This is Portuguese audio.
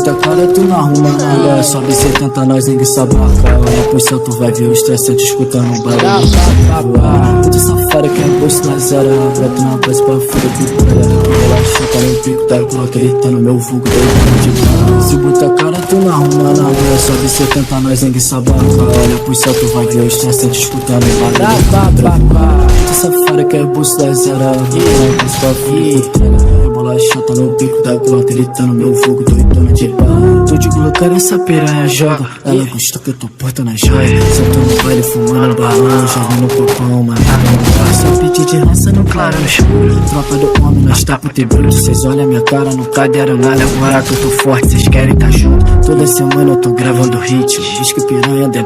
muita cara, tu não arruma nada. Sobe 70, nós ninguém sabaca. Olha pro céu, tu vai ver os estressante escutando um barulho. Tu safada que é bolso na zero. Pra tu não passa pra fora, tu relaxa, tá no pico da clock, ele tá no meu vulgo, se muita cara, tu não arruma nada. Sobe 70, nós ninguém sabaca. Olha pro céu, tu vai ver os estressante escutando um barulho. Tu safada que é bolso na zero. Pra tu não passa pra fora, bola chata no bico da glota, ele tá no meu fogo, doidona de barra. Tô de colocar essa piranha joga. Ela gosta que eu tô porta na joia. Sento no baile fumando balão, jogando popão, mano. Só pedi de raça no claro, no escuro. Tropa do homem, nós tá pro ter bruto. Cês olham minha cara, não caderam nada. Agora que eu tô forte, cês querem tá junto. Toda semana eu tô gravando hit. Diz que piranha dentro